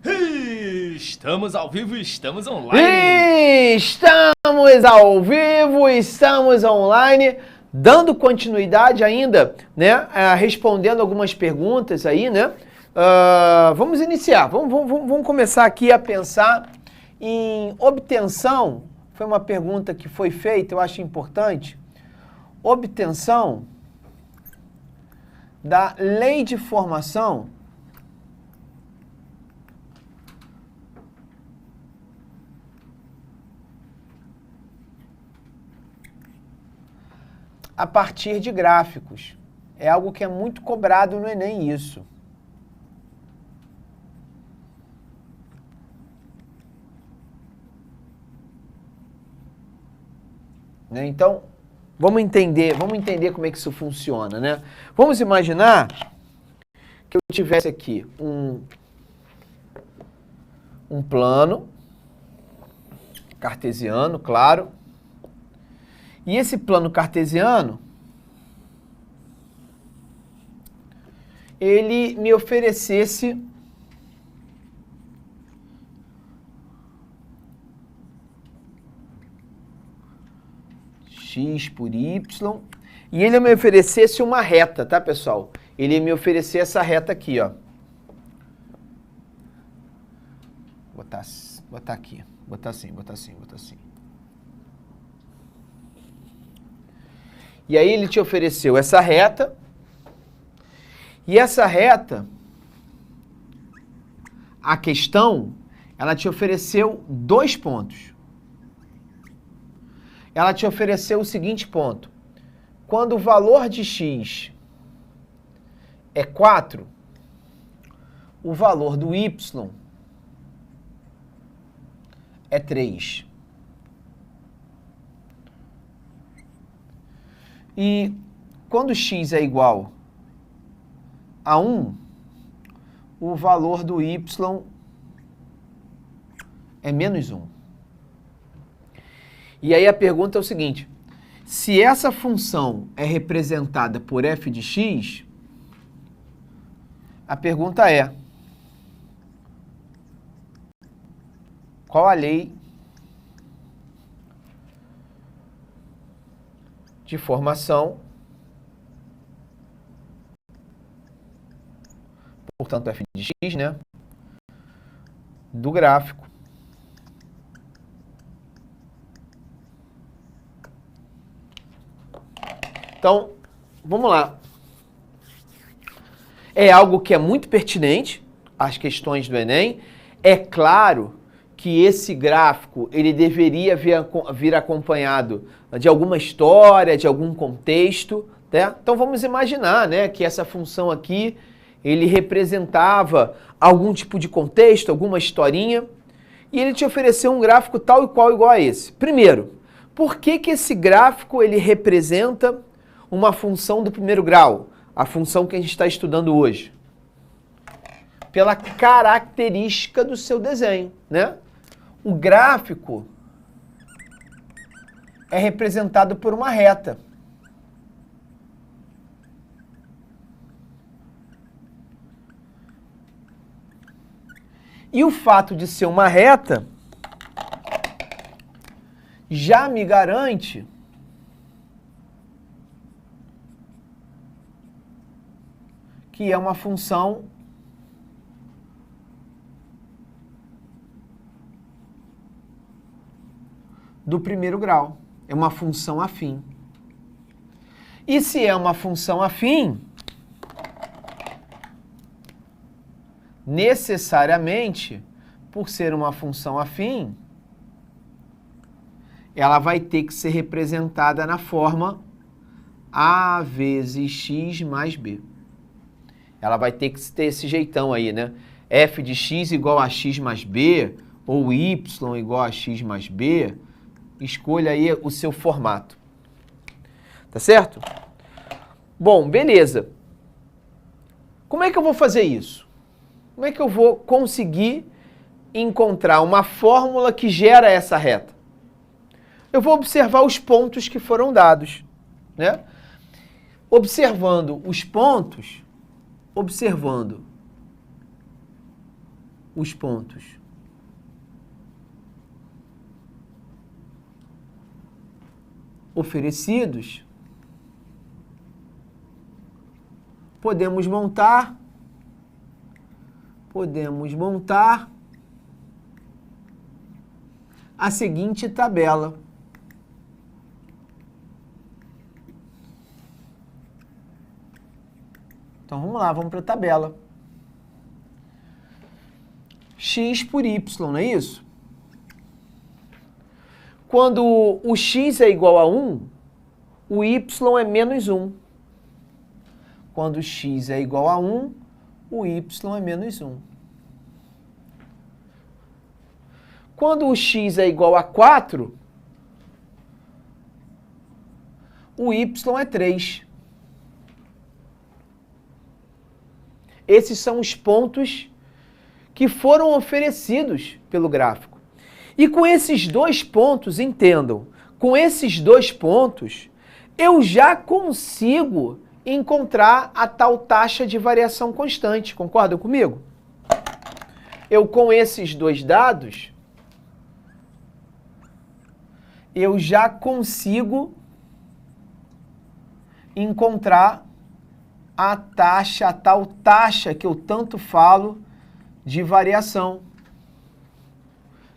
Estamos ao vivo, estamos online. Estamos ao vivo, estamos online, dando continuidade ainda, né? Respondendo algumas perguntas aí, né? Vamos iniciar, vamos começar aqui a pensar em obtenção. Foi uma pergunta que foi feita, eu acho importante. Obtenção da lei de formação a partir de gráficos. É algo que é muito cobrado no Enem, isso. Né? Então, vamos entender como é que isso funciona, né? Vamos imaginar que eu tivesse aqui um plano cartesiano, claro. E esse plano cartesiano, ele me oferecesse x por y, e ele me oferecesse uma reta, tá, pessoal? Ele me oferecer essa reta aqui, ó. Botar aqui, botar assim. E aí ele te ofereceu essa reta, e essa reta, a questão, ela te ofereceu 2 pontos. Ela te ofereceu o seguinte ponto: quando o valor de x é 4, o valor do y é 3. E quando x é igual a 1, o valor do y é menos 1. E aí a pergunta é o seguinte: se essa função é representada por f de x, a pergunta é: qual a lei de formação, portanto f de x, né, do gráfico Então, vamos lá. É algo que é muito pertinente às questões do Enem. É claro que esse gráfico ele deveria vir acompanhado de alguma história, de algum contexto, né? Então vamos imaginar, né, que essa função aqui ele representava algum tipo de contexto, alguma historinha, e ele te ofereceu um gráfico tal e qual igual a esse. Primeiro, por que esse gráfico ele representa uma função do primeiro grau, a função que a gente está estudando hoje? Pela característica do seu desenho, né? O gráfico é representado por uma reta. E o fato de ser uma reta já me garante que é uma função do primeiro grau. É uma função afim. E se é uma função afim, necessariamente, por ser uma função afim, ela vai ter que ser representada na forma A vezes x mais b. Ela vai ter que ter esse jeitão aí, né? F de x igual a x mais b, ou y igual a x mais b. Escolha aí o seu formato. Tá certo? Bom, beleza. Como é que eu vou fazer isso? Como é que eu vou conseguir encontrar uma fórmula que gera essa reta? Eu vou observar os pontos que foram dados, né? Observando os pontos, observando os pontos oferecidos, podemos montar a seguinte tabela. Então vamos lá, vamos para a tabela. X por Y, não é isso? Quando o x é igual a 1, o y é menos 1. Quando o x é igual a 1, o y é menos 1. Quando o x é igual a 4, o y é 3. Esses são os pontos que foram oferecidos pelo gráfico. E com esses dois pontos, entendam, com esses dois pontos, eu já consigo encontrar a tal taxa de variação constante. Concordam comigo? Eu, com esses dois dados, eu já consigo encontrar a taxa, a tal taxa que eu tanto falo de variação.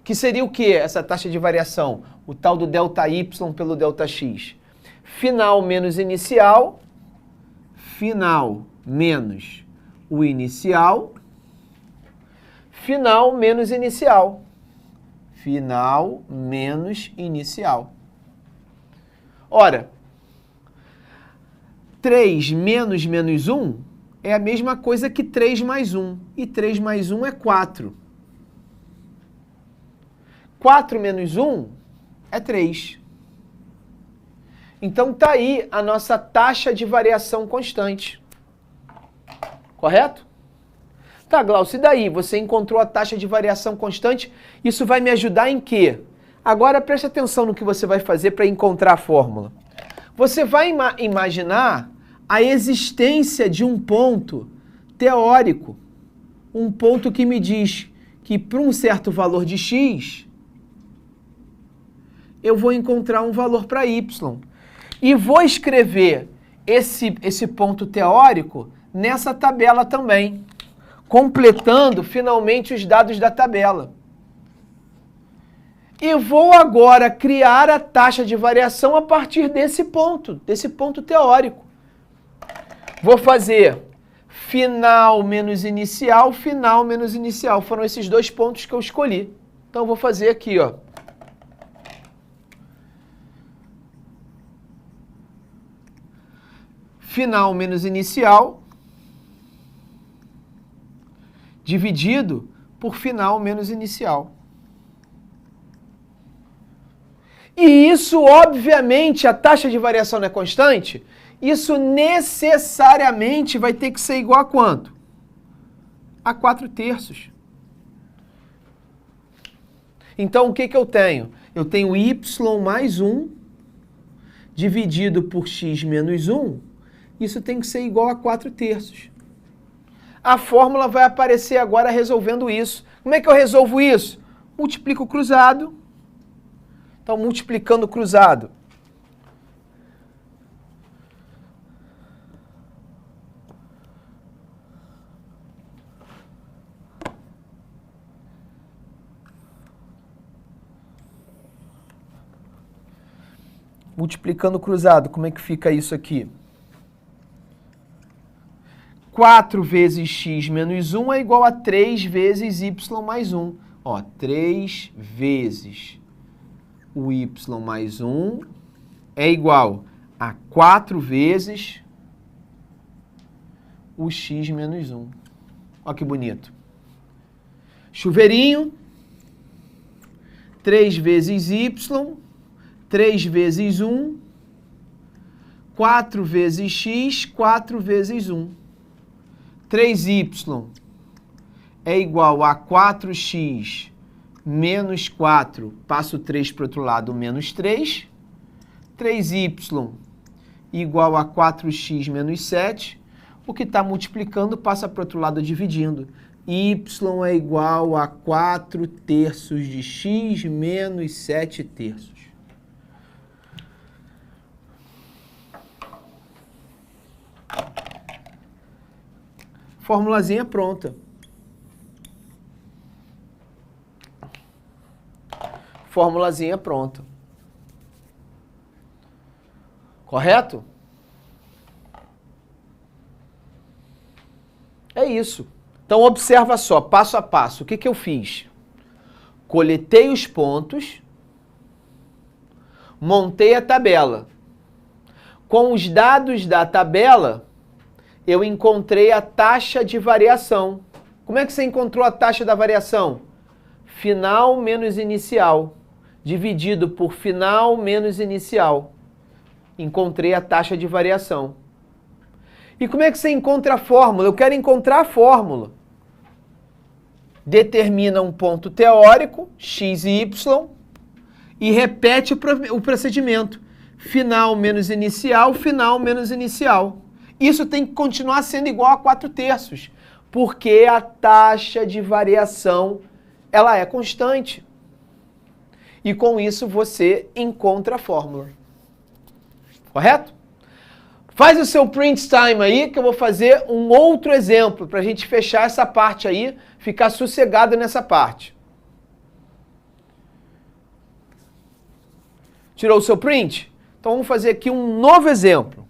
Que seria o quê, essa taxa de variação? O tal do ΔY pelo ΔX. Final menos inicial, final menos o inicial, final menos inicial. Final menos inicial. Ora, 3 menos menos 1 é a mesma coisa que 3 mais 1. E 3 mais 1 é 4. 4 menos 1 é 3. Então está aí a nossa taxa de variação constante. Correto? Tá, Glaucio, e daí? Você encontrou a taxa de variação constante? Isso vai me ajudar em quê? Agora preste atenção no que você vai fazer para encontrar a fórmula. Você vai imaginar a existência de um ponto teórico. Um ponto que me diz que para um certo valor de x, eu vou encontrar um valor para y. E vou escrever esse ponto teórico nessa tabela também, completando finalmente os dados da tabela. E vou agora criar a taxa de variação a partir desse ponto teórico. Vou fazer final menos inicial, final menos inicial. Foram esses dois pontos que eu escolhi. Então eu vou fazer aqui, ó. Final menos inicial dividido por final menos inicial. E isso, obviamente, a taxa de variação não é constante? Isso necessariamente vai ter que ser igual a quanto? A 4/3. Então, o que eu tenho? Eu tenho y mais 1 dividido por x menos 1. Isso tem que ser igual a 4/3. A fórmula vai aparecer agora resolvendo isso. Como é que eu resolvo isso? Multiplico o cruzado. Então, multiplicando o cruzado. Multiplicando o cruzado, como é que fica isso aqui? 4 vezes x menos 1 é igual a 3 vezes y mais 1. Ó, 3 vezes o y mais 1 é igual a 4 vezes o x menos 1. Ó que bonito. Chuveirinho, 3 vezes y, 3 vezes 1, 4 vezes x, 4 vezes 1. 3y é igual a 4x menos 4, passo 3 para o outro lado, menos 3. 3y igual a 4x menos 7. O que está multiplicando passa para o outro lado dividindo. y é igual a 4 terços de x menos 7 terços. Formulazinha pronta. Formulazinha pronta. Correto? É isso. Então, observa só, passo a passo. O que que eu fiz? Coletei os pontos, montei a tabela. Com os dados da tabela, eu encontrei a taxa de variação. Como é que você encontrou a taxa da variação? Final menos inicial, dividido por final menos inicial. Encontrei a taxa de variação. E como é que você encontra a fórmula? Eu quero encontrar a fórmula. Determina um ponto teórico, x e y, e repete o procedimento. Final menos inicial, final menos inicial. Isso tem que continuar sendo igual a 4 terços, porque a taxa de variação ela é constante. E com isso você encontra a fórmula. Correto? Faz o seu print time aí, que eu vou fazer um outro exemplo para a gente fechar essa parte aí, ficar sossegado nessa parte. Tirou o seu print? Então vamos fazer aqui um novo exemplo.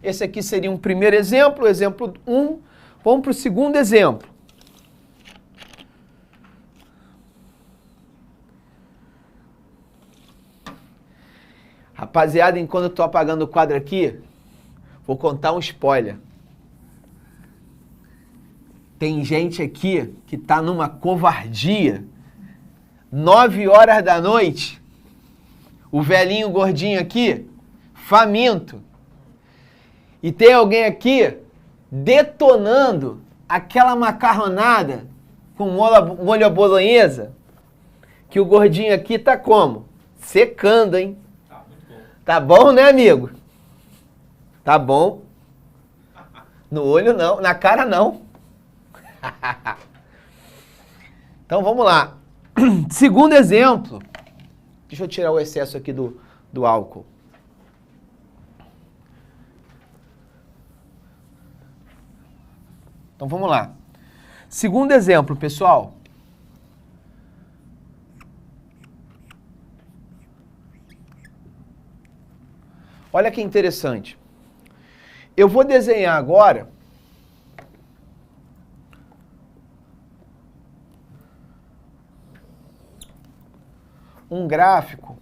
Esse aqui seria um primeiro exemplo, exemplo 1. Vamos para o segundo exemplo. Rapaziada, enquanto eu estou apagando o quadro aqui, vou contar um spoiler. Tem gente aqui que está numa covardia. 9 horas da noite, o velhinho gordinho aqui, faminto. E tem alguém aqui detonando aquela macarronada com molho à bolonhesa, que o gordinho aqui tá como? Secando, hein? Tá muito bom. Tá bom, né, amigo? Tá bom. No olho não, na cara não. Então vamos lá. Segundo exemplo. Deixa eu tirar o excesso aqui do álcool. Então vamos lá. Segundo exemplo, pessoal. Olha que interessante. Eu vou desenhar agora um gráfico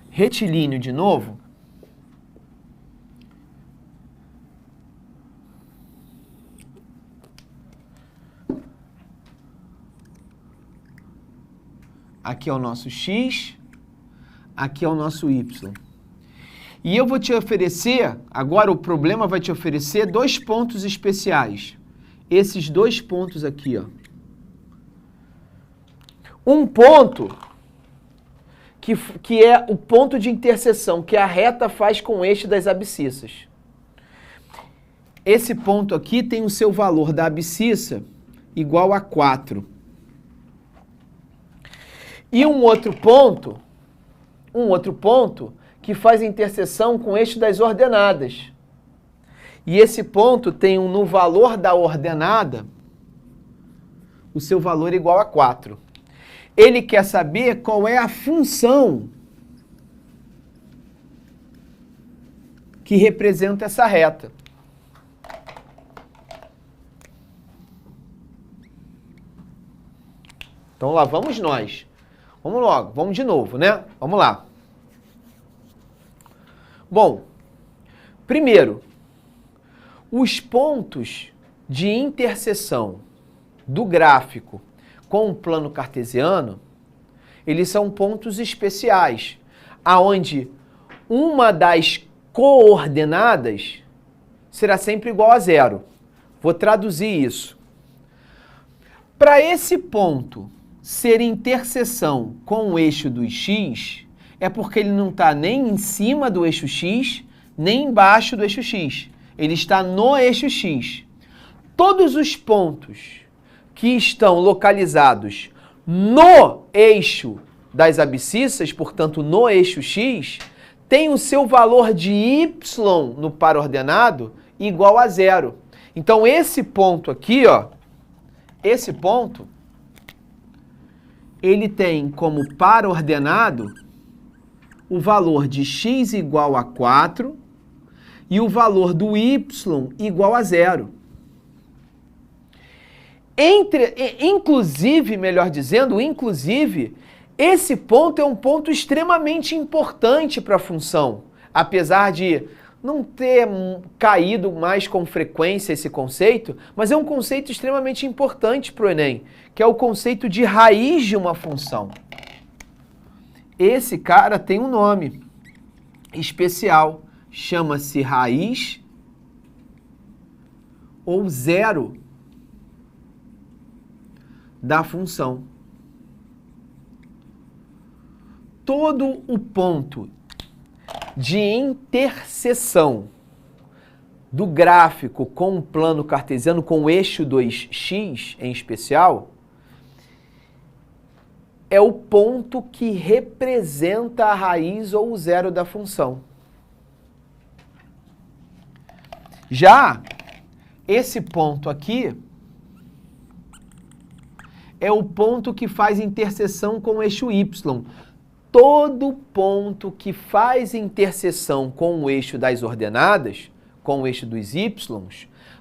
retilíneo de novo. Aqui é o nosso x, aqui é o nosso y. E eu vou te oferecer, agora o problema vai te oferecer 2 pontos especiais. Esses 2 pontos aqui, ó. Um ponto que é o ponto de interseção que a reta faz com o eixo das abscissas. Esse ponto aqui tem o seu valor da abscissa igual a 4. E um outro ponto que faz interseção com o eixo das ordenadas. E esse ponto tem no valor da ordenada o seu valor igual a 4. Ele quer saber qual é a função que representa essa reta. Então lá vamos nós. Vamos logo, vamos de novo, né? Vamos lá. Bom, primeiro, os pontos de interseção do gráfico com o plano cartesiano, eles são pontos especiais, aonde uma das coordenadas será sempre igual a 0. Vou traduzir isso. Para esse ponto ser interseção com o eixo dos x, é porque ele não está nem em cima do eixo x, nem embaixo do eixo x. Ele está no eixo x. todos os pontos que estão localizados no eixo das abscissas, portanto, no eixo x, tem o seu valor de y no par ordenado igual a 0. Então, esse ponto aqui, ó, esse ponto, ele tem como par ordenado o valor de x igual a 4 e o valor do y igual a 0. Inclusive, melhor dizendo, esse ponto é um ponto extremamente importante para a função, apesar de não ter caído mais com frequência esse conceito, mas é um conceito extremamente importante para o Enem, que é o conceito de raiz de uma função. Esse cara tem um nome especial, chama-se raiz ou zero da função. Todo o ponto de interseção do gráfico com o plano cartesiano, com o eixo 2x em especial, é o ponto que representa a raiz ou o zero da função. Já esse ponto aqui é o ponto que faz interseção com o eixo y. Todo ponto que faz interseção com o eixo das ordenadas, com o eixo dos y,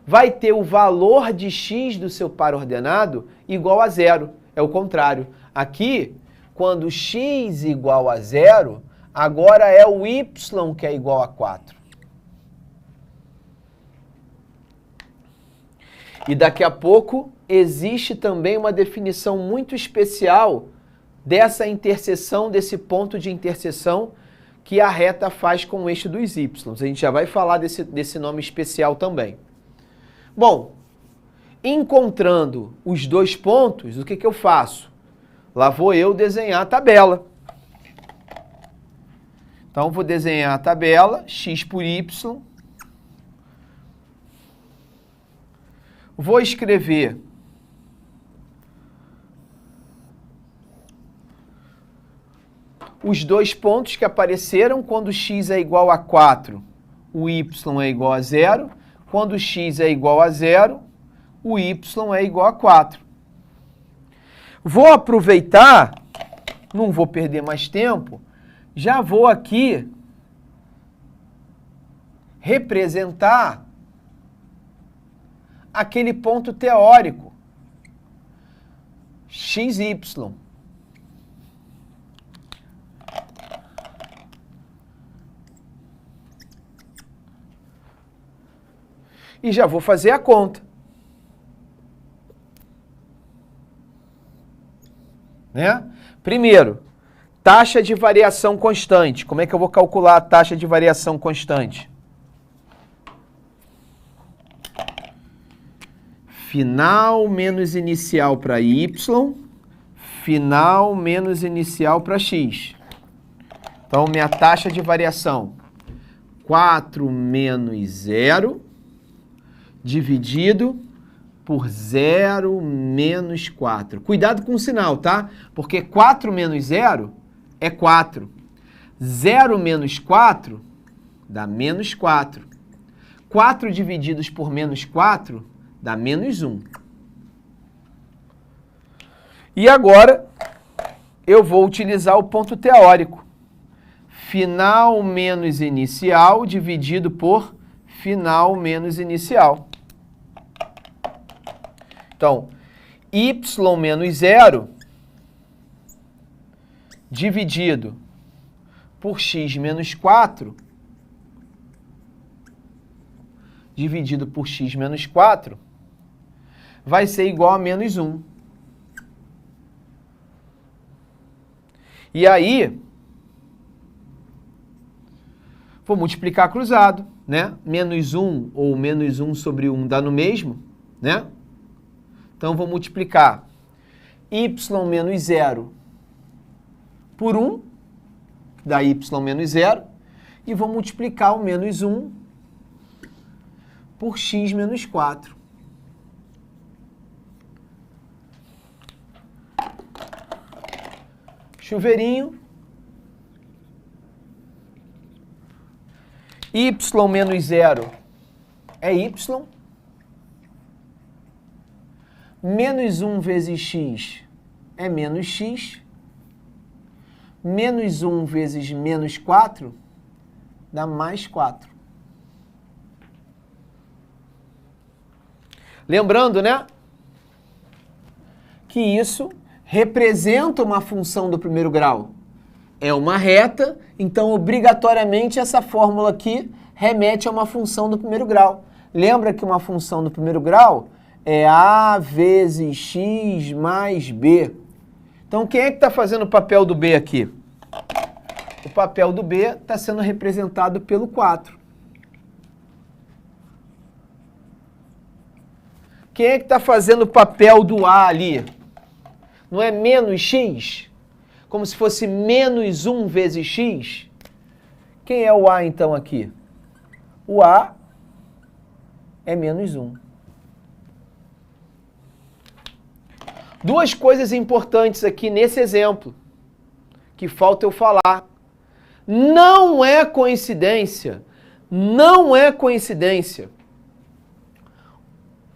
vai ter o valor de x do seu par ordenado igual a 0. É o contrário. Aqui, quando x igual a 0, agora é o y que é igual a 4. E daqui a pouco existe também uma definição muito especial dessa interseção, desse ponto de interseção que a reta faz com o eixo dos y. A gente já vai falar desse nome especial também. Bom, encontrando os dois pontos, o que eu faço? Lá vou eu desenhar a tabela. Então, vou desenhar a tabela, x por y. Vou escrever os dois pontos que apareceram quando x é igual a 4, o y é igual a 0. Quando x é igual a 0, o y é igual a 4. Vou aproveitar, não vou perder mais tempo, já vou aqui representar aquele ponto teórico, xy. E já vou fazer a conta. Né? Primeiro, taxa de variação constante. Como é que eu vou calcular a taxa de variação constante? Final menos inicial para y, final menos inicial para x. Então, minha taxa de variação, 4 menos 0, dividido por 0 menos 4. Cuidado com o sinal, tá? Porque 4 menos 0 é 4. 0 menos 4 dá menos 4. 4 divididos por menos 4 dá menos 1. E agora eu vou utilizar o ponto teórico. Final menos inicial dividido por final menos inicial. Então, y menos 0 dividido por x menos 4 dividido por x menos 4 vai ser igual a menos 1. E aí, vou multiplicar cruzado, né? Menos 1 ou menos 1 sobre 1 dá no mesmo, né? Então, vou multiplicar y menos 0 por 1, dá y menos 0, e vou multiplicar o menos 1 por x menos 4. chuveirinho, y menos 0 é y, menos 1 vezes x é menos x, menos 1 vezes menos 4 dá mais 4. Lembrando, né, que isso representa uma função do primeiro grau. É uma reta, então obrigatoriamente essa fórmula aqui remete a uma função do primeiro grau. Lembra que uma função do primeiro grau é a vezes x mais b. Então quem é que está fazendo o papel do b aqui? O papel do b está sendo representado pelo 4. Quem é que está fazendo o papel do a ali? Não é menos x? Como se fosse menos 1 vezes x? Quem é o a, então, aqui? O a é menos 1. Duas coisas importantes aqui nesse exemplo, que falta eu falar. Não é coincidência,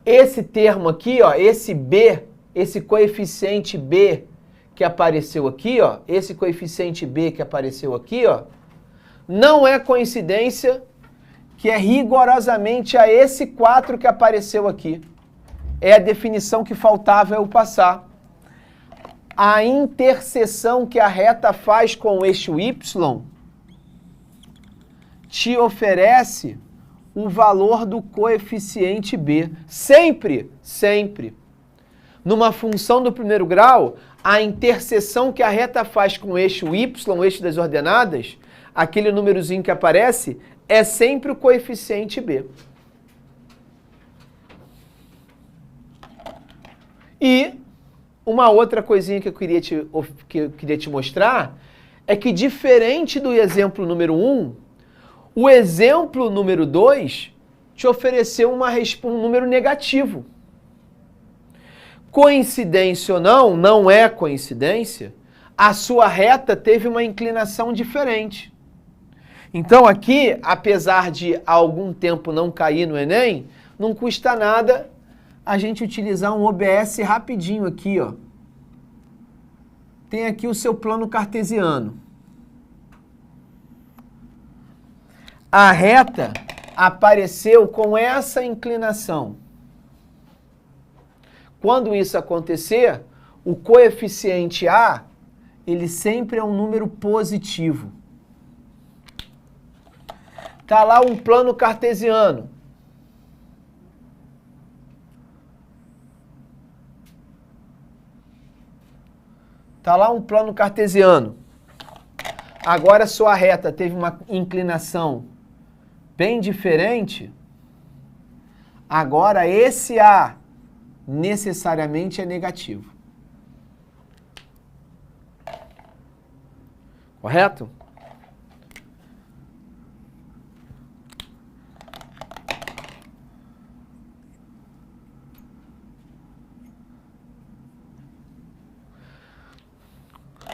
esse termo aqui, ó, esse b, esse coeficiente b que apareceu aqui, ó, esse coeficiente b que apareceu aqui, ó, não é coincidência que é rigorosamente a esse 4 que apareceu aqui. É a definição que faltava eu passar. A interseção que a reta faz com o eixo y te oferece o valor do coeficiente b. Sempre, sempre. Numa função do primeiro grau, a interseção que a reta faz com o eixo y, o eixo das ordenadas, aquele númerozinho que aparece, é sempre o coeficiente b. E uma outra coisinha que eu queria te mostrar é que, diferente do exemplo número 1, o exemplo número 2 te ofereceu um número negativo. Coincidência ou não, não é coincidência, a sua reta teve uma inclinação diferente. Então aqui, apesar de há algum tempo não cair no Enem, não custa nada a gente utilizar um OBS rapidinho aqui, ó. Tem aqui o seu plano cartesiano. A reta apareceu com essa inclinação. Quando isso acontecer, o coeficiente A, ele sempre é um número positivo. Está lá um plano cartesiano. Está lá um plano cartesiano. Agora sua reta teve uma inclinação bem diferente. Agora esse A necessariamente é negativo. Correto?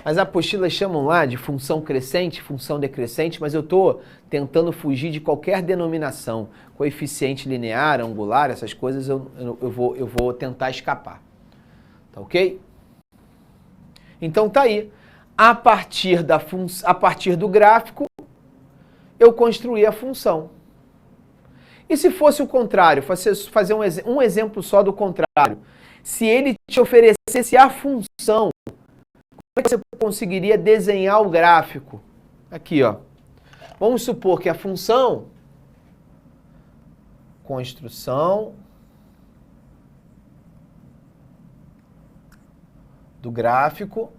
As apostilas chamam lá de função crescente, função decrescente, mas eu estou tentando fugir de qualquer denominação. Coeficiente linear, angular, essas coisas eu vou tentar escapar. Tá ok? Então tá aí. A partir do gráfico, eu construí a função. E se fosse o contrário, fazer um exemplo só do contrário. Se ele te oferecesse a função, como é que você conseguiria desenhar o gráfico? Aqui, ó. Vamos supor que a função, construção do gráfico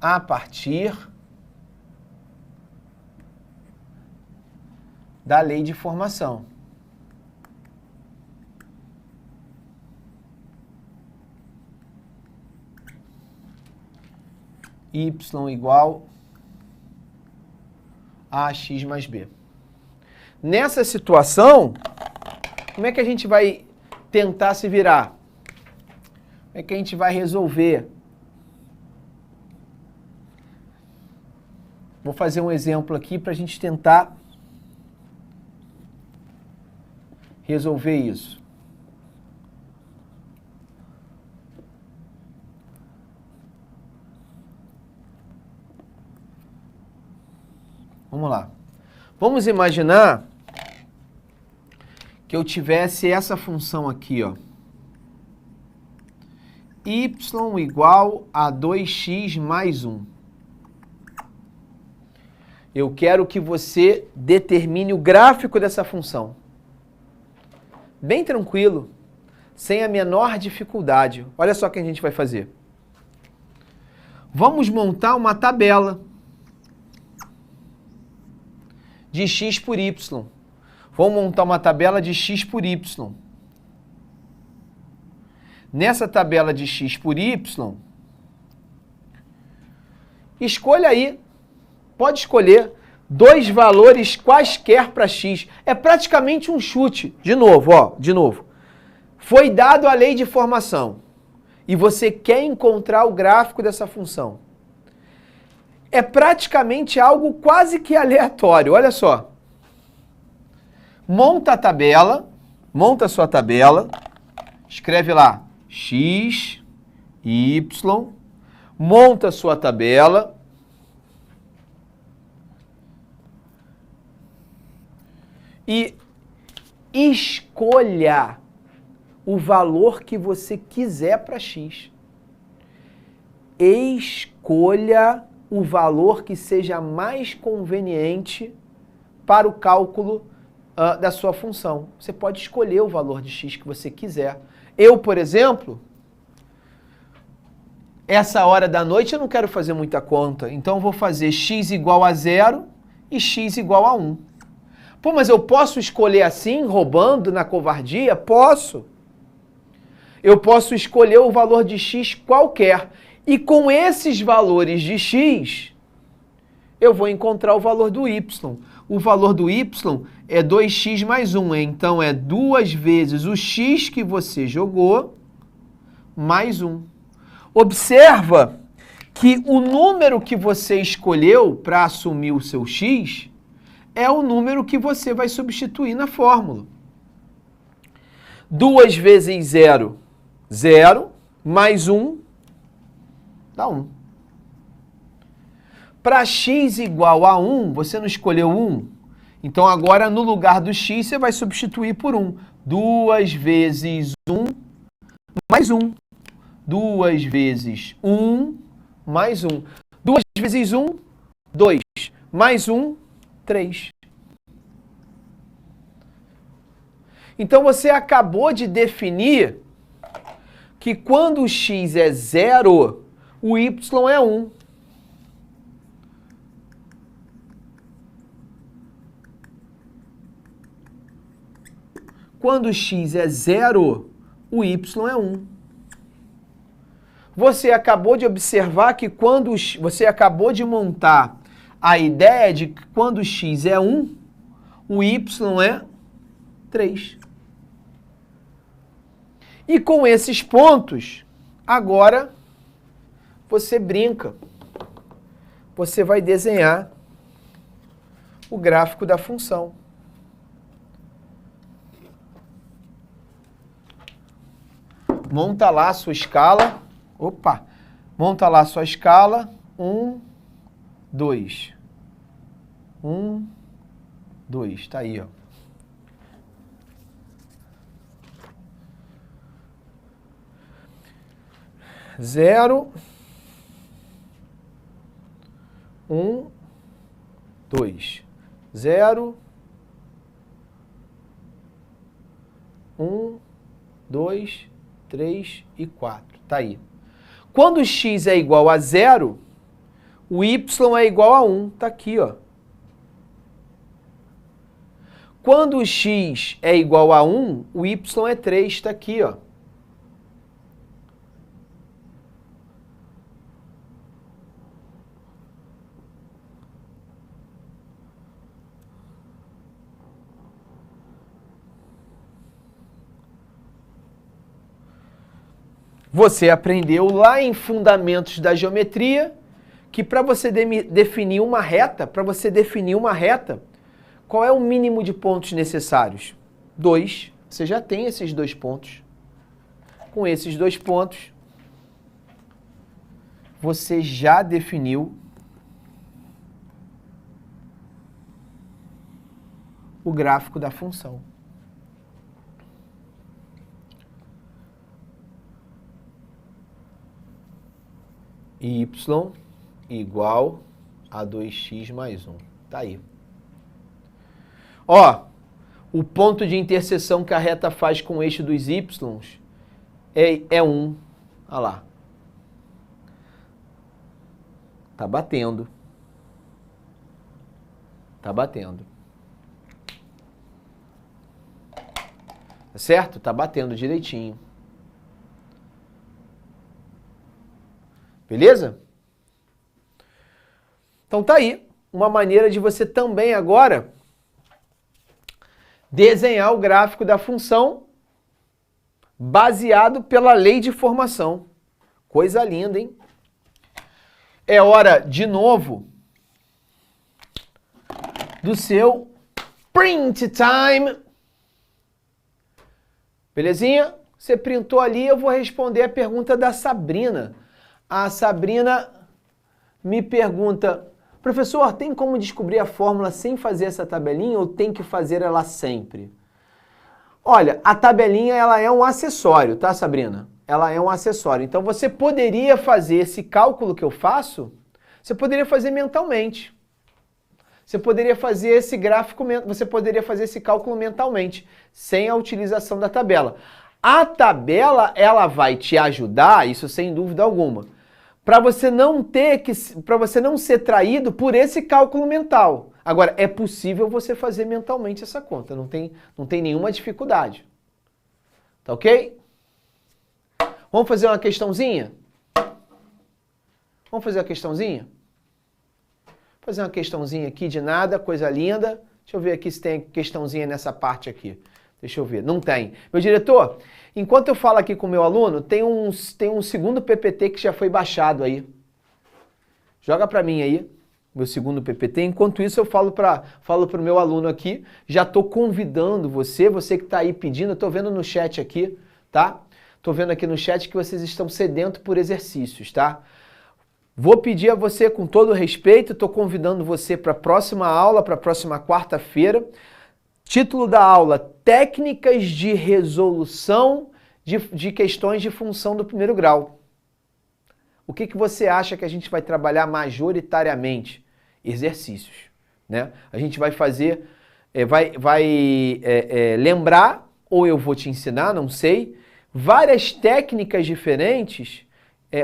a partir da lei de formação. Y igual a x mais b. Nessa situação, como é que a gente vai tentar se virar? é que a gente vai resolver? Vou fazer um exemplo aqui para a gente tentar resolver isso. Vamos lá. Vamos imaginar que eu tivesse essa função aqui, ó. Y igual a 2x mais 1. Eu quero que você determine o gráfico dessa função. Bem tranquilo, sem a menor dificuldade. Olha só o que a gente vai fazer. Vamos montar uma tabela de x por y. Vamos montar uma tabela de x por y. Nessa tabela de x por y, escolha aí, pode escolher dois valores quaisquer para x. É praticamente um chute. De novo, ó, de novo. Foi dado a lei de formação e você quer encontrar o gráfico dessa função. É praticamente algo quase que aleatório. Olha só. Monta a tabela, monta a sua tabela, escreve lá x, y, monta a sua tabela e escolha o valor que você quiser para x. Escolha o valor que seja mais conveniente para o cálculo da sua função. Você pode escolher o valor de x que você quiser. Eu, por exemplo, essa hora da noite eu não quero fazer muita conta, então eu vou fazer x igual a 0 e x igual a 1. Pô, mas eu posso escolher assim, roubando na covardia? Posso. Eu posso escolher o valor de x qualquer. E com esses valores de x, eu vou encontrar o valor do y. O valor do y é 2x mais 1. Então, é 2 vezes o x que você jogou, mais 1. Observa que o número que você escolheu para assumir o seu x é o número que você vai substituir na fórmula. 2 vezes 0, 0, mais 1, dá 1. Para x igual a 1, você não escolheu 1? Então, agora, no lugar do x, você vai substituir por 1. 2 vezes 1, mais 1. 2 vezes 1, mais 1. 2 vezes 1, 2. Mais 1, 3. Então, você acabou de definir que quando o x é 0, o y é 1. Quando x é 0, o y é 1. Você acabou de observar que quando você acabou de montar a ideia de que quando x é 1, o y é 3. E com esses pontos, agora você brinca. Você vai desenhar o gráfico da função. Monta lá a sua escala. Opa! Monta lá a sua escala. 1, 2. 1, 2. Tá aí, ó. Zero, 1, 2. 0, 1, 2, 3 e 4. Tá aí. Quando x é igual a 0, o y é igual a 1. Tá aqui, ó. Quando x é igual a 1, o y é 3. Tá aqui, ó. Você aprendeu lá em Fundamentos da Geometria que para você definir uma reta, qual é o mínimo de pontos necessários? 2. Você já tem esses 2 pontos. Com esses 2 pontos, você já definiu o gráfico da função. Y igual a 2x mais 1. Tá aí. Ó, o ponto de interseção que a reta faz com o eixo dos y é 1. Olha lá. Tá batendo. Tá batendo. Tá certo? Tá batendo direitinho. Beleza? Então tá aí uma maneira de você também agora desenhar o gráfico da função baseado pela lei de formação. Coisa linda, hein? É hora, de novo, do seu print time. Belezinha? Você printou ali, eu vou responder a pergunta da Sabrina. A Sabrina me pergunta: professor, tem como descobrir a fórmula sem fazer essa tabelinha ou tem que fazer ela sempre? Olha, a tabelinha ela é um acessório, tá, Sabrina? Ela é um acessório. Então você poderia fazer esse cálculo que eu faço, você poderia fazer mentalmente. Você poderia fazer esse gráfico, você poderia fazer esse cálculo mentalmente, sem a utilização da tabela. A tabela, ela vai te ajudar, isso sem dúvida alguma, para você não ser traído por esse cálculo mental. Agora, é possível você fazer mentalmente essa conta, não tem nenhuma dificuldade. Tá ok? Vamos fazer uma questãozinha? Vamos fazer uma questãozinha? Vou fazer uma questãozinha aqui de nada, coisa linda. Deixa eu ver aqui se tem questãozinha nessa parte aqui. Deixa eu ver. Não tem. Meu diretor, enquanto eu falo aqui com o meu aluno, tem um segundo PPT que já foi baixado aí. Joga para mim aí, meu segundo PPT. Enquanto isso, eu falo para o meu aluno aqui. Já estou convidando você que está aí pedindo. Eu estou vendo no chat aqui, tá? Estou vendo aqui no chat que vocês estão sedentos por exercícios, tá? Vou pedir a você, com todo respeito, estou convidando você para a próxima aula, para a próxima quarta-feira. Título da aula: Técnicas de resolução de questões de função do primeiro grau. O que você acha que a gente vai trabalhar majoritariamente? Exercícios, né? A gente vai fazer, lembrar, ou eu vou te ensinar, não sei, várias técnicas diferentes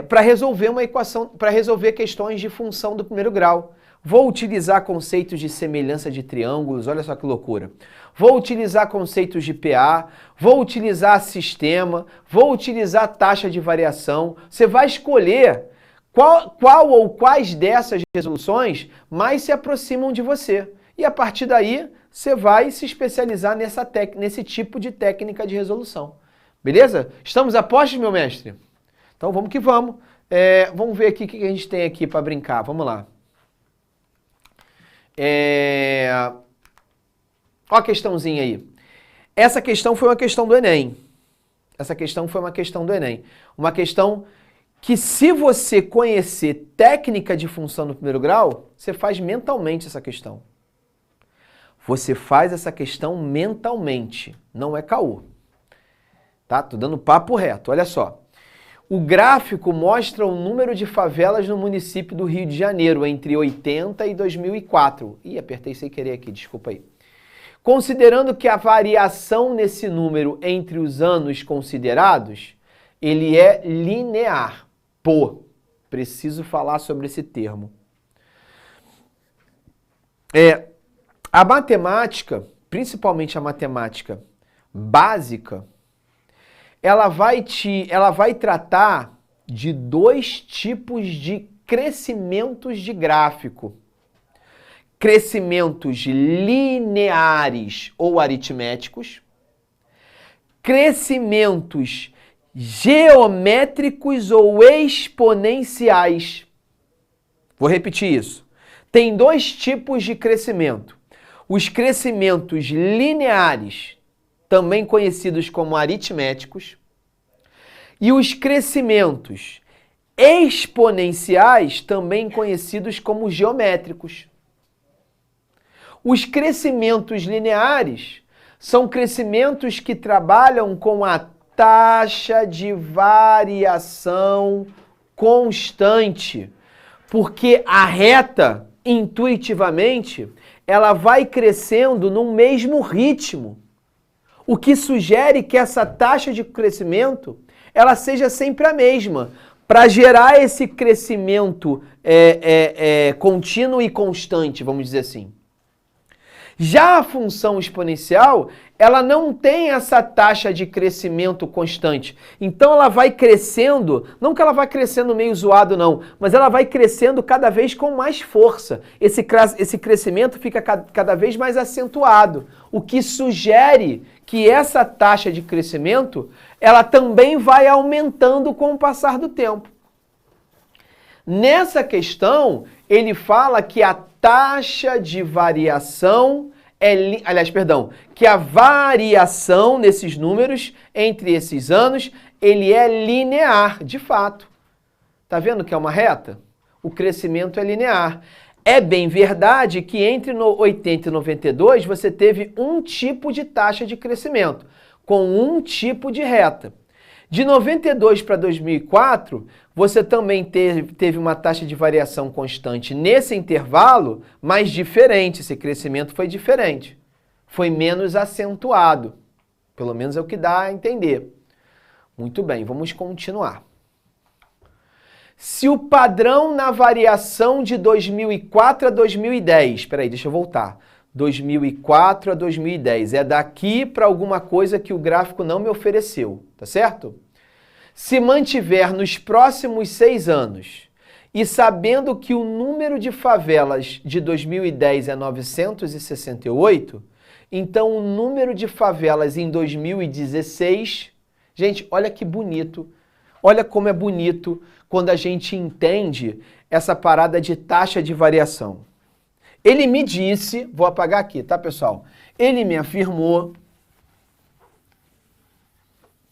para resolver uma equação, para resolver questões de função do primeiro grau. Vou utilizar conceitos de semelhança de triângulos, olha só que loucura. Vou utilizar conceitos de PA, vou utilizar sistema, vou utilizar taxa de variação. Você vai escolher qual ou quais dessas resoluções mais se aproximam de você. E a partir daí, você vai se especializar nesse tipo de técnica de resolução. Beleza? Estamos a postos, meu mestre? Então vamos que vamos. Vamos ver aqui o que a gente tem aqui para brincar. Vamos lá. Olha a questãozinha aí. Essa questão foi uma questão do Enem. Uma questão que, se você conhecer técnica de função no primeiro grau, você faz mentalmente essa questão. Você faz essa questão mentalmente, não é caô. Tá? Tô dando papo reto, olha só. O gráfico mostra o número de favelas no município do Rio de Janeiro entre 80 e 2004. Ih, apertei sem querer aqui, desculpa aí. Considerando que a variação nesse número entre os anos considerados, ele é linear. Pô, preciso falar sobre esse termo. A matemática, principalmente a matemática básica, ela vai tratar de 2 tipos de crescimentos de gráfico. Crescimentos lineares ou aritméticos, crescimentos geométricos ou exponenciais. Vou repetir isso. Tem dois tipos de crescimento. Os crescimentos lineares, também conhecidos como aritméticos, e os crescimentos exponenciais, também conhecidos como geométricos. Os crescimentos lineares são crescimentos que trabalham com a taxa de variação constante, porque a reta, intuitivamente, ela vai crescendo no mesmo ritmo, o que sugere que essa taxa de crescimento ela seja sempre a mesma, para gerar esse crescimento contínuo e constante, vamos dizer assim. Já a função exponencial, ela não tem essa taxa de crescimento constante. Então ela vai crescendo, não que ela vai crescendo meio zoado não, mas ela vai crescendo cada vez com mais força. Esse crescimento fica cada vez mais acentuado, o que sugere que essa taxa de crescimento, ela também vai aumentando com o passar do tempo. Nessa questão, ele fala que a taxa de variação que a variação nesses números entre esses anos, ele é linear, de fato. Tá vendo que é uma reta? O crescimento é linear. É bem verdade que entre 80 e 92 você teve um tipo de taxa de crescimento, com um tipo de reta. De 92 para 2004, você também teve uma taxa de variação constante nesse intervalo, mas diferente. Esse crescimento foi diferente. Foi menos acentuado. Pelo menos é o que dá a entender. Muito bem, vamos continuar. Se o padrão na variação de 2004 a 2010... Espera aí, deixa eu voltar. 2004 a 2010. É daqui para alguma coisa que o gráfico não me ofereceu, tá certo? Se mantiver nos próximos 6 anos e sabendo que o número de favelas de 2010 é 968, então o número de favelas em 2016... Gente, olha que bonito. Olha como é bonito quando a gente entende essa parada de taxa de variação. Ele me disse, vou apagar aqui, tá, pessoal? Ele me afirmou,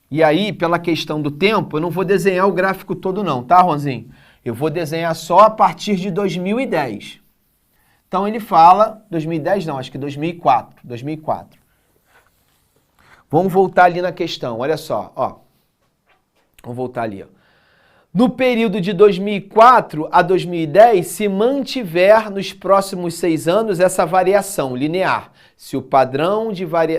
e aí, pela questão do tempo, eu não vou desenhar o gráfico todo não, tá, Ronzinho? Eu vou desenhar só a partir de 2010. Então ele fala, 2010 não, acho que 2004. Vamos voltar ali na questão, olha só, ó. Vamos voltar ali, ó. No período de 2004 a 2010, se mantiver nos próximos 6 anos essa variação linear. Se o padrão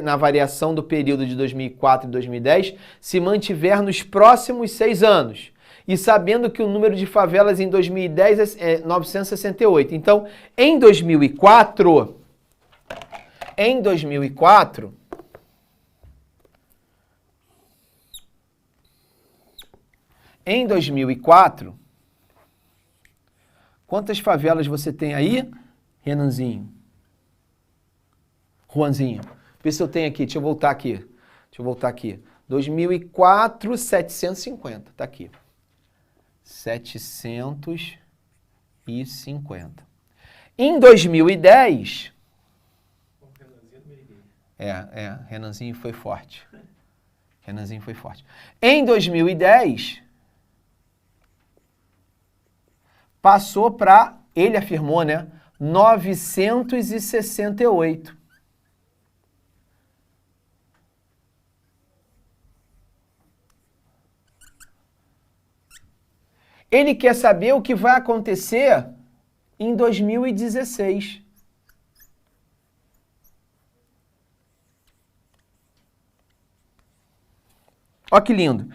na variação do período de 2004 e 2010 se mantiver nos próximos 6 anos. E sabendo que o número de favelas em 2010 é 968. Então, em 2004, quantas favelas você tem aí, Renanzinho? Juanzinho, vê se eu tenho aqui, deixa eu voltar aqui. 2004, 750, tá aqui. 750. Em 2010... Renanzinho foi forte. Em 2010... passou para, ele afirmou, né, 968. Ele quer saber o que vai acontecer em 2016. Olha que lindo.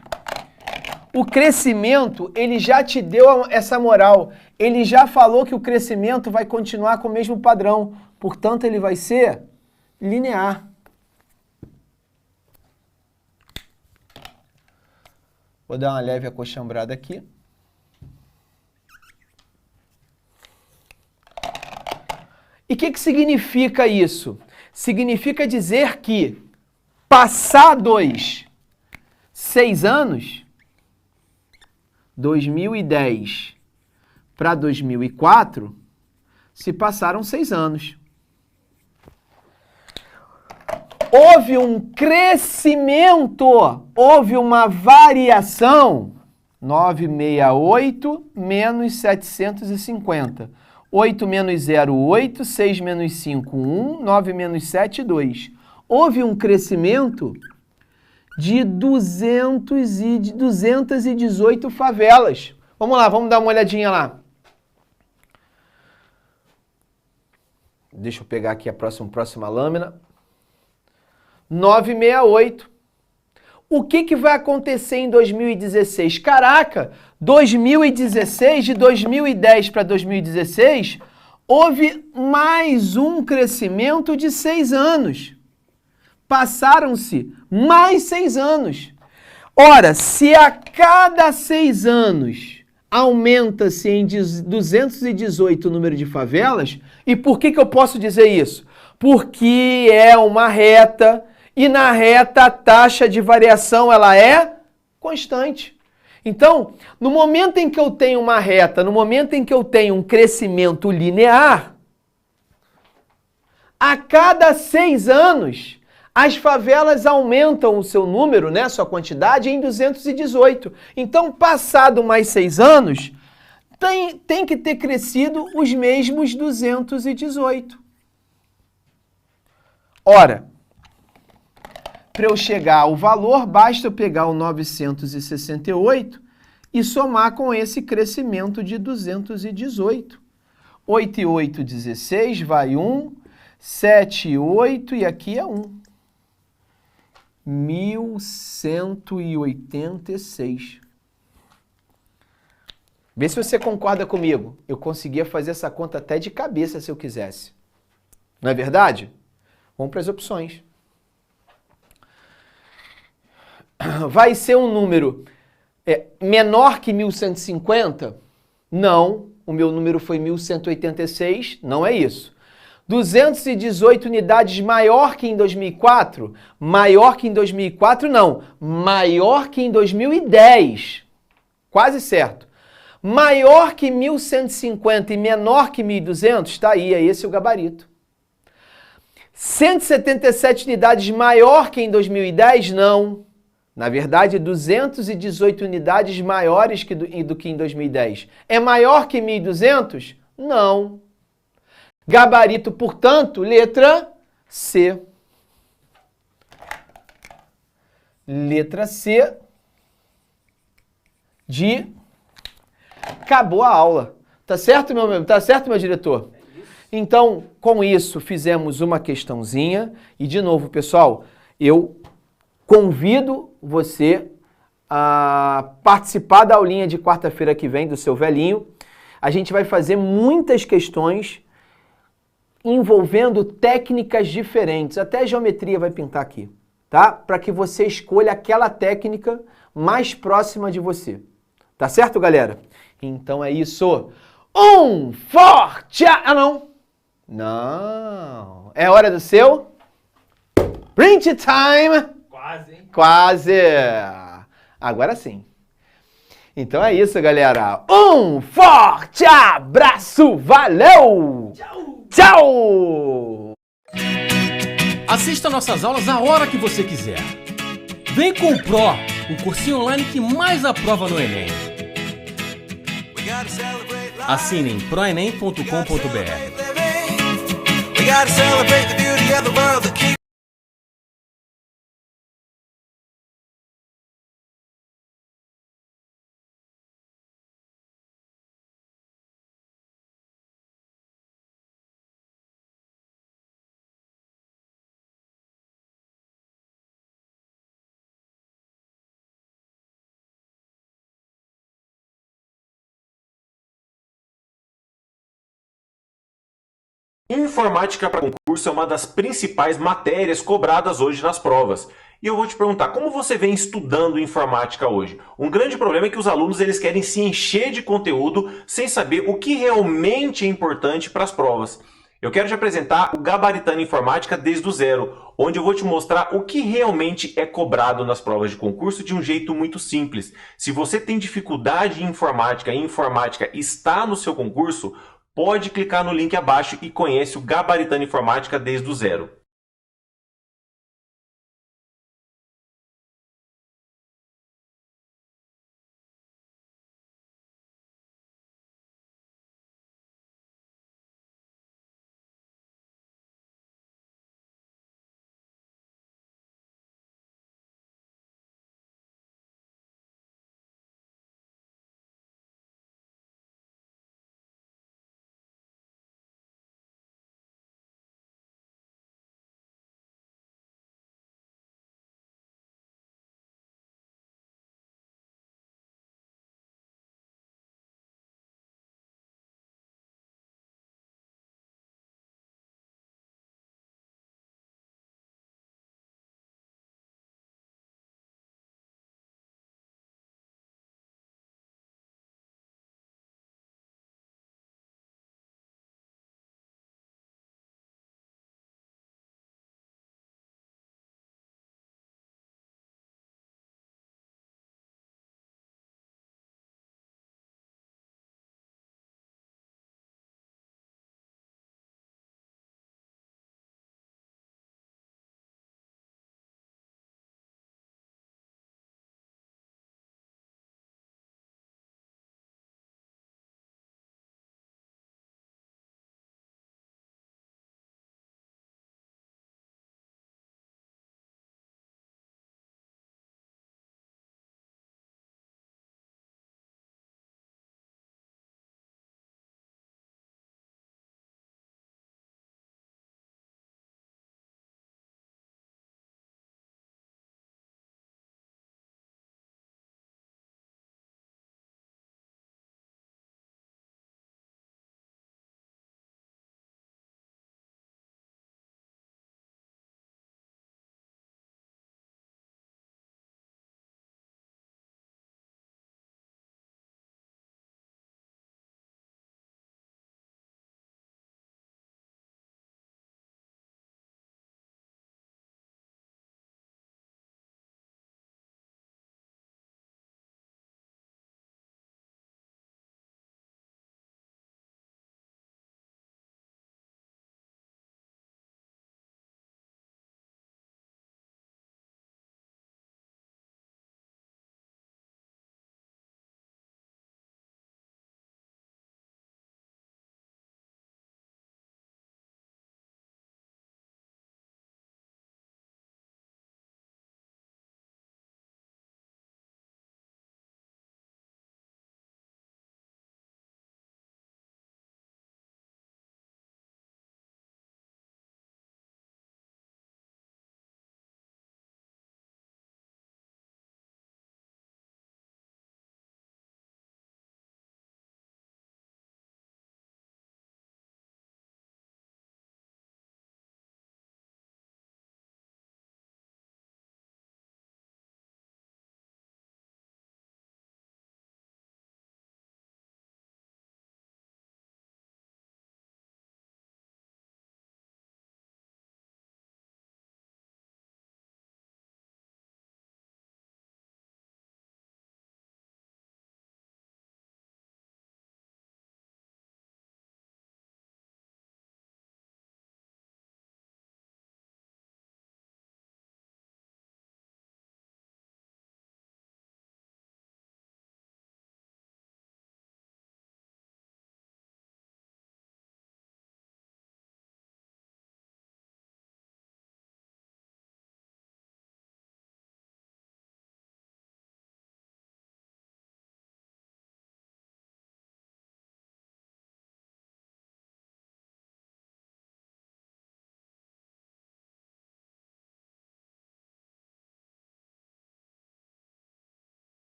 O crescimento, ele já te deu essa moral. Ele já falou que o crescimento vai continuar com o mesmo padrão. Portanto, ele vai ser linear. Vou dar uma leve acochambrada aqui. E o que significa isso? Significa dizer que passados 6 anos, 2010 para 2004, se passaram 6 anos. Houve um crescimento, houve uma variação, 968 menos 750. 8 menos 0, 8, 6 menos 5, 1, 9 menos 7, 2. Houve um crescimento de 218 favelas. Vamos lá, vamos dar uma olhadinha lá. Deixa eu pegar aqui a próxima lâmina. 968. O que vai acontecer em 2016? Caraca, 2016, de 2010 para 2016, houve mais um crescimento de 6 anos. Passaram-se mais 6 anos. Ora, se a cada 6 anos aumenta-se em 218 o número de favelas, e por que eu posso dizer isso? Porque é uma reta, e na reta a taxa de variação ela é constante. Então, no momento em que eu tenho uma reta, no momento em que eu tenho um crescimento linear, a cada 6 anos, as favelas aumentam o seu número, né, sua quantidade, em 218. Então, passado mais 6 anos, tem que ter crescido os mesmos 218. Ora, para eu chegar ao valor, basta eu pegar o 968 e somar com esse crescimento de 218. 8 e 8, 16, vai 1, 7 e 8, e aqui é 1. 1186. Vê se você concorda comigo. Eu conseguia fazer essa conta até de cabeça se eu quisesse. Não é verdade? Vamos para as opções. Vai ser um número menor que 1150? Não. O meu número foi 1186. Não é isso. 218 unidades maior que em 2004? Maior que em 2004, não. Maior que em 2010. Quase certo. Maior que 1150 e menor que 1200? Está aí, é esse o gabarito. 177 unidades maior que em 2010? Não. Na verdade, 218 unidades maiores do que em 2010. É maior que 1200? Não. Gabarito, portanto, letra C. Letra C de... Acabou a aula. Tá certo, meu diretor? Então, com isso, fizemos uma questãozinha. E, de novo, pessoal, eu convido você a participar da aulinha de quarta-feira que vem do seu velhinho. A gente vai fazer muitas questões envolvendo técnicas diferentes. Até a geometria vai pintar aqui, tá? Para que você escolha aquela técnica mais próxima de você. Tá certo, galera? Então é isso. Um forte... Ah, não. Não. É hora do seu... Print time. Quase, hein? Quase. Agora sim. Então é isso, galera. Um forte abraço. Valeu. Tchau. Tchau. Assista nossas aulas a hora que você quiser. Vem com o Pro, o cursinho online que mais aprova no Enem. Assine em proenem.com.br. Informática para concurso é uma das principais matérias cobradas hoje nas provas. E eu vou te perguntar, como você vem estudando informática hoje? Um grande problema é que os alunos eles querem se encher de conteúdo sem saber o que realmente é importante para as provas. Eu quero te apresentar o Gabaritando Informática desde o zero, onde eu vou te mostrar o que realmente é cobrado nas provas de concurso de um jeito muito simples. Se você tem dificuldade em informática e informática está no seu concurso, pode clicar no link abaixo e conhece o Gabaritando Informática desde o zero.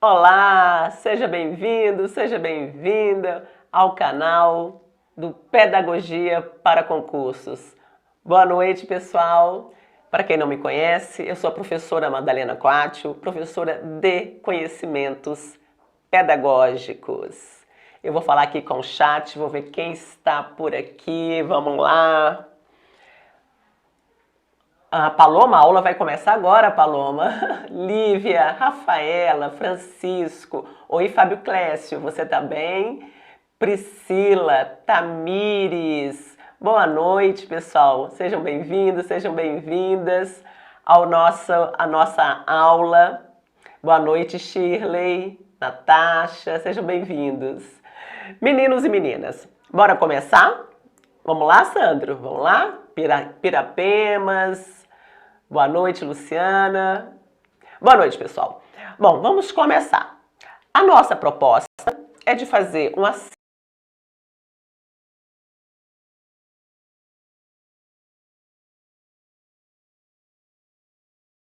Olá, seja bem-vindo, seja bem-vinda ao canal do Pedagogia para Concursos. Boa noite, pessoal. Para quem não me conhece, eu sou a professora Madalena Quatio, professora de Conhecimentos Pedagógicos. Eu vou falar aqui com o chat, vou ver quem está por aqui, vamos lá. A Paloma, a aula vai começar agora, Paloma. Lívia, Rafaela, Francisco. Oi, Fábio Clécio, você tá bem? Priscila, Tamires. Boa noite, pessoal. Sejam bem-vindos, sejam bem-vindas à nossa aula. Boa noite, Shirley, Natasha, sejam bem-vindos. Meninos e meninas, bora começar? Vamos lá, Sandro? Vamos lá? Pirapemas. Boa noite, Luciana. Boa noite, pessoal. Bom, vamos começar. A nossa proposta é de fazer uma